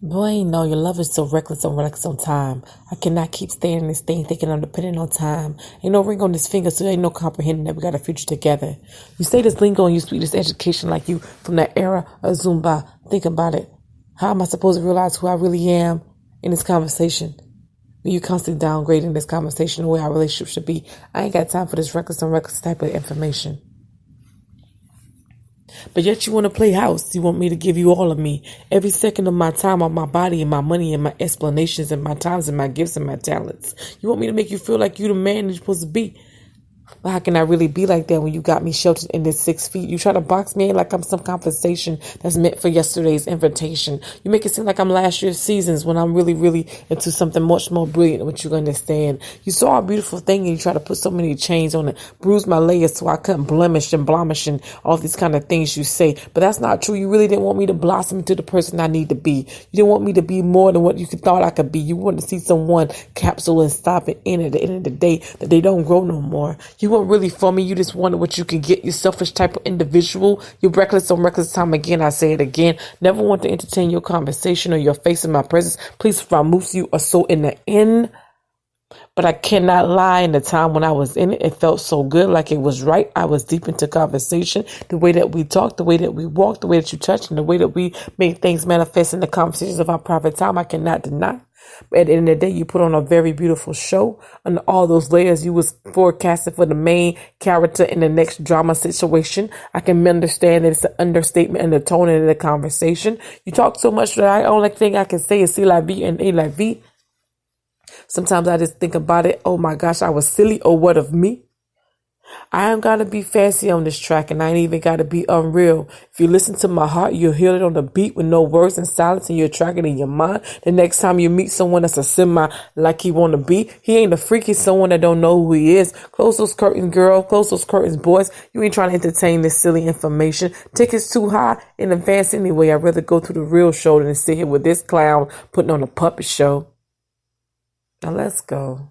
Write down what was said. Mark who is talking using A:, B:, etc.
A: Boy, no, your love is so reckless on time. I cannot keep staying in this thing thinking I'm dependent on time. Ain't no ring on this finger, so there ain't no comprehending that we got a future together. You say this lingo and you speak this education like you from that era of Zumba. Think about it. How am I supposed to realize who I really am in this conversation? When you constantly downgrading this conversation the way our relationship should be, I ain't got time for this reckless on reckless type of information. But yet you want to play house. You want me to give you all of me. Every second of my time, on my body and my money and my explanations and my times and my gifts and my talents. You want me to make you feel like you the man you're supposed to be. But how can I really be like that when you got me sheltered in this 6 feet? You try to box me in like I'm some conversation that's meant for yesterday's invitation. You make it seem like I'm last year's seasons when I'm really, really into something much more brilliant than what you understand. You saw a beautiful thing and you try to put so many chains on it, bruise my layers so I couldn't blemish and all these kind of things you say. But that's not true. You really didn't want me to blossom into the person I need to be. You didn't want me to be more than what you thought I could be. You wanted to see someone capsule and stop it in at the end of the day that they don't grow no more. You weren't really for me. You just wanted what you could get. You selfish type of individual. You're reckless on reckless time again. I say it again. Never want to entertain your conversation or your face in my presence. Please, if I move you or so in the end. But I cannot lie. In the time when I was in it, it felt so good, like it was right. I was deep into conversation. The way that we talked, the way that we walked, the way that you touched, and the way that we made things manifest in the conversations of our private time, I cannot deny. But at the end of the day, you put on a very beautiful show. And all those layers you was forecasting for the main character in the next drama situation. I can understand that it's an understatement in the tone and in the conversation. You talk so much that I only thing I can say is c'est la vie and et la vie. Sometimes I just think about it. Oh my gosh, I was silly. Oh, what of me? I ain't got to be fancy on this track, and I ain't even got to be unreal. If you listen to my heart, you'll hear it on the beat with no words and silence, and you'll track it in your mind. The next time you meet someone that's a semi like he want to be, he ain't a freak. He's someone that don't know who he is. Close those curtains, girl. Close those curtains, boys. You ain't trying to entertain this silly information. Tickets too high in advance anyway. I'd rather go to the real show than sit here with this clown putting on a puppet show. Now let's go.